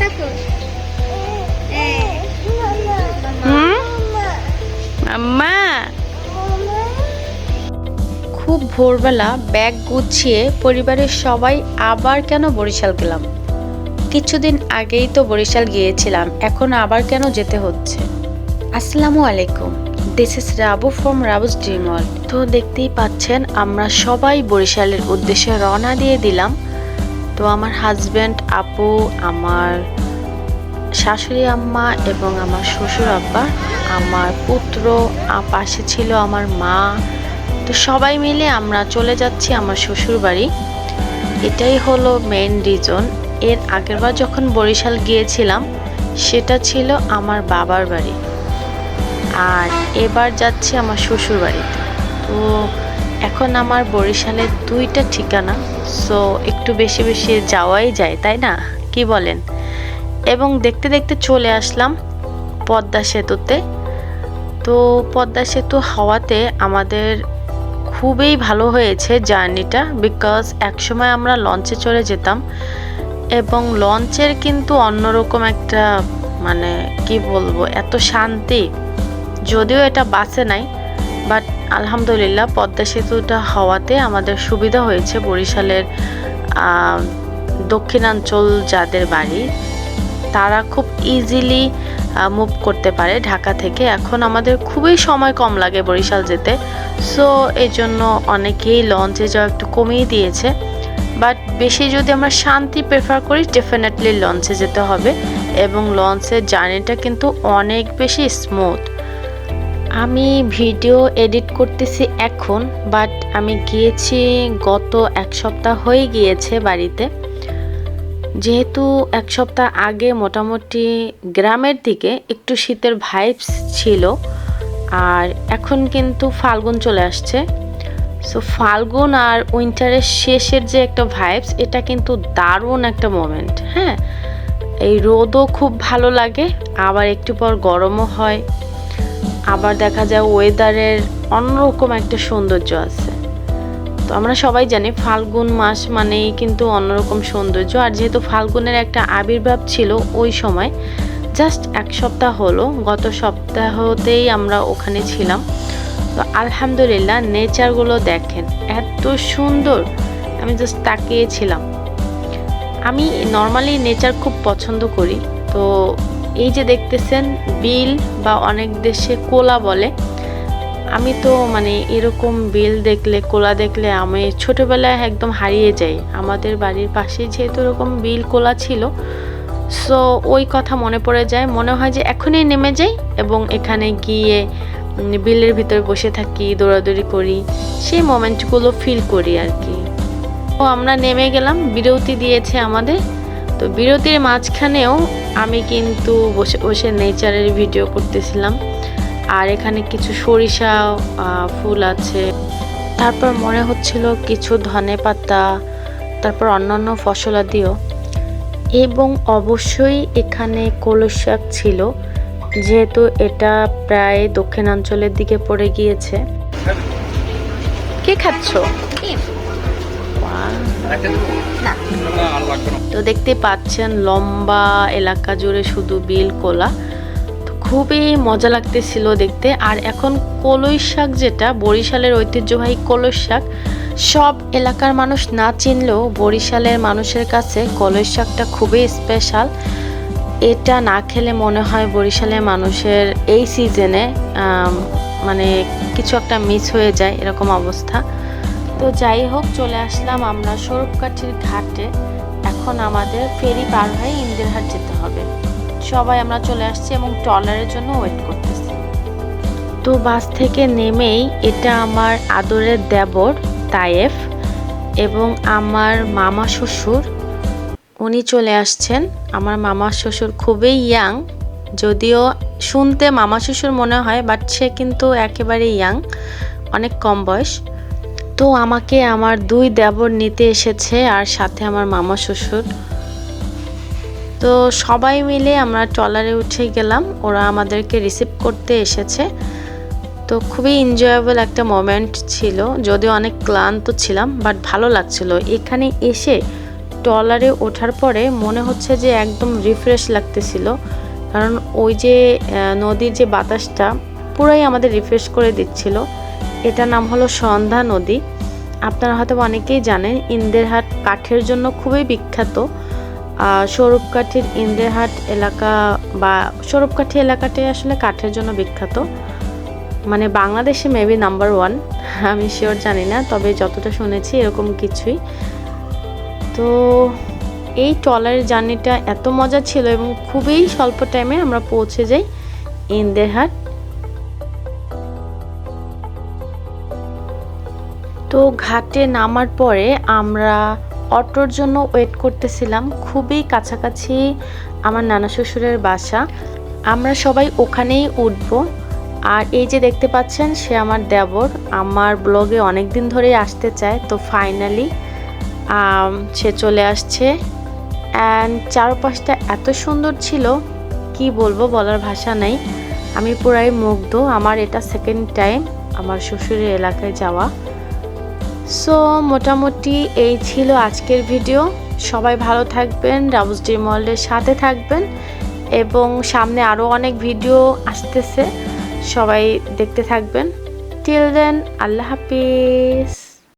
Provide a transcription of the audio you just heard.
থাকো। আম্মা খুব ভোরবেলা ব্যাগ গুছিয়ে পরিবারের সবাই আবার কেন বরিশাল গেলাম। কিছুদিন আগেই তো বরিশাল গিয়েছিলাম, এখন আবার কেন যেতে হচ্ছে। আসসালামু আলাইকুম, this is Rabu from Rabu's dream world. তো দেখতেই পাচ্ছেন আমরা সবাই বরিশালের উদ্দেশ্যে রওনা দিয়ে দিলাম। তো আমার হাজব্যান্ড, আপু, আমার শাশুড়ি আম্মা এবং আমার শ্বশুর আব্বা, আমার পুত্র, পাশে ছিল আমার মা। তো সবাই মিলে আমরা চলে যাচ্ছি আমার শ্বশুর বাড়ি। এটাই হলো মেইন রিজন। এর আগেরবার যখন বরিশাল গিয়েছিলাম সেটা ছিল আমার বাবার বাড়ি, আর এবার যাচ্ছি আমার শ্বশুর বাড়িতে। তো এখন আমার বরিশালের দুইটা ঠিকানা, সো একটু বেশি বেশি যাওয়াই যায়, তাই না, কি বলেন? এবং দেখতে দেখতে চলে আসলাম পদ্মা সেতুতে। তো পদ্মা সেতু হওয়াতে আমাদের খুবই ভালো হয়েছে জার্নিটা, বিকজ একসময় আমরা লঞ্চে চড়ে যেতাম এবং লঞ্চের কিন্তু অন্যরকম একটা মানে কি বলবো, এত শান্তি। যদিও এটা বাসে নাই, বাট আলহামদুলিল্লাহ পদ্মা সেতুটা হওয়াতে আমাদের সুবিধা হয়েছে। বরিশালের দক্ষিণাঞ্চল যাদের বাড়ি তারা খুব ইজিলি মুভ করতে পারে ঢাকা থেকে। এখন আমাদের খুবই সময় কম লাগে বরিশাল যেতে, সো এই জন্য অনেকেই লঞ্চে যাওয়া একটু কমিয়ে দিয়েছে। বাট বেশি যদি আমরা শান্তি প্রেফার করি, ডেফিনেটলি লঞ্চে যেতে হবে। এবং লঞ্চের জার্নিটা কিন্তু অনেক বেশি স্মুথ। আমি ভিডিও এডিট করতেছি এখন, বাট আমি গিয়েছি গত এক সপ্তাহ হয়ে গিয়েছে বাড়িতে। যেহেতু এক সপ্তাহ আগে মোটামুটি গ্রামের দিকে একটু শীতের ভাইবস ছিল, আর এখন কিন্তু ফাল্গুন চলে আসছে। সো ফাল্গুন আর উইন্টারের শেষের যে একটা ভাইবস, এটা কিন্তু দারুণ একটা মোমেন্ট। হ্যাঁ, এই রোদও খুব ভালো লাগে, আবার একটু পর গরমও হয়, আবার দেখা যায় ওয়েদারের অন্যরকম একটা সৌন্দর্য আছে। তো আমরা সবাই জানি ফাল্গুন মাস মানেই কিন্তু অন্যরকম সৌন্দর্য। আর যেহেতু ফাল্গুনের একটা আবির্ভাব ছিল ওই সময়, জাস্ট এক সপ্তাহ হলো, গত সপ্তাহতেই আমরা ওখানে ছিলাম। তো আলহামদুলিল্লাহ নেচারগুলো দেখেন এত সুন্দর, আমি জাস্ট তাকিয়েছিলাম। আমি নর্মালি নেচার খুব পছন্দ করি। তো এই যে দেখতেছেন বিল, বা অনেক দেশে কোলা বলে, আমি তো মানে এরকম বিল দেখলে, কোলা দেখলে আমি ছোটবেলায় একদম হারিয়ে যাই। আমাদের বাড়ির পাশে যেহেতু এরকম বিল কোলা ছিল, সো ওই কথা মনে পড়ে যায়। মনে হয় যে এখনই নেমে যাই এবং এখানে গিয়ে বিলের ভিতরে বসে থাকি, দৌড়াদৌড়ি করি, সেই মোমেন্টগুলো ফিল করি আর কি। তো আমরা নেমে গেলাম, বিরতি দিয়েছে আমাদের। তো বিরতির মাঝখানেও আমি কিন্তু বসে বসে নেচারের ভিডিও করতেছিলাম। আর এখানে কিছু সরিষা ফুল আছে, তারপর মনে হচ্ছিল কিছু ধনে পাতা, তারপর অন্যান্য ফসলাদিও। এবং অবশ্যই এখানে কলস শাক ছিল, যেহেতু এটা প্রায় দক্ষিণাঞ্চলের দিকে পড়ে গিয়েছে। কি খাচ্ছ? তো দেখতে পাচ্ছেন লম্বা এলাকা জুড়ে শুধু বিল কোলা, তো খুবই মজা লাগতেছিল দেখতে। আর এখন কলই শাক, যেটা বরিশালের ঐতিহ্যবাহী কলই শাক, সব এলাকার মানুষ না চিনলেও বরিশালের মানুষের কাছে কলই শাকটা খুবই স্পেশাল। এটা না খেলে মনে হয় বরিশালের মানুষের এই সিজনে মানে কিছু একটা মিস হয়ে যায়, এরকম অবস্থা। তো যাই হোক, চলে আসলাম আমরা স্বরূপকাঠির ঘাটে। এখন আমাদের ফেরি পার হয়ে ইন্দিরহাট যেতে হবে। সবাই আমরা চলে আসছি এবং ট্রলারের জন্য ওয়েট করতেছি। তো বাস থেকে নেমেই এটা আমার আদরের দেবর তায়েফ এবং আমার মামা শ্বশুর, উনি চলে আসছেন। আমার মামা শ্বশুর খুবই ইয়াং, যদিও শুনতে মামা শ্বশুর মনে হয়, বাট সে কিন্তু একেবারে ইয়াং, অনেক কম বয়স। তো আমাকে আমার দুই দেবর নিতে এসেছে, আর সাথে আমার মামা শ্বশুর। তো সবাই মিলে আমরা ট্রলারে উঠে গেলাম, ওরা আমাদেরকে রিসিভ করতে এসেছে। তো খুবই এনজয়েবল একটা মোমেন্ট ছিল, যদিও অনেক ক্লান্ত ছিলাম, বাট ভালো লাগছিল। এখানে এসে ট্রলারে ওঠার পরে মনে হচ্ছে যে একদম রিফ্রেশ লাগতেছিল, কারণ ওই যে নদীর যে বাতাসটা পুরাই আমাদের রিফ্রেশ করে দিচ্ছিল। এটার নাম হলো সন্ধ্যা নদী। আপনারা হয়তো অনেকেই জানেন ইন্দেরহাট কাঠের জন্য খুবই বিখ্যাত। স্বরূপকাঠির ইন্দেরহাট এলাকা বা স্বরূপকাঠি এলাকাটাই আসলে কাঠের জন্য বিখ্যাত, মানে বাংলাদেশে মেবি নাম্বার 1, আমি শিওর জানি না, তবে যতটা শুনেছি এরকম কিছুই। তো এই ট্রলারের জার্নিটা এত মজা ছিল এবং খুবই স্বল্প টাইমে আমরা পৌঁছে যাই ইন্দেরহাট। তো ঘাটে নামার পরে আমরা অটোর জন্য ওয়েট করতেছিলাম। খুবই কাছাকাছি আমার নানা শ্বশুরের বাসা, আমরা সবাই ওখানেই উঠব। আর এই যে দেখতে পাচ্ছেন সে আমার দেবর, আমার ব্লগে অনেক দিন ধরেই আসতে চায়, তো ফাইনালি সে চলে আসছে। অ্যান্ড চারপাশটা এত সুন্দর ছিল, কি বলবো, বলার ভাষা নেই। আমি পুরাই মুগ্ধ। আমার এটা সেকেন্ড টাইম আমার শ্বশুরের এলাকায় যাওয়া। সো মোটামুটি এই ছিল আজকের ভিডিও। সবাই ভালো থাকবেন, রাবুস ড্রিম ওয়ার্ল্ডের সাথে থাকবেন এবং সামনে আরও অনেক ভিডিও আসতেছে, সবাই দেখতে থাকবেন। টিল দেন, আল্লাহ হাফিজ।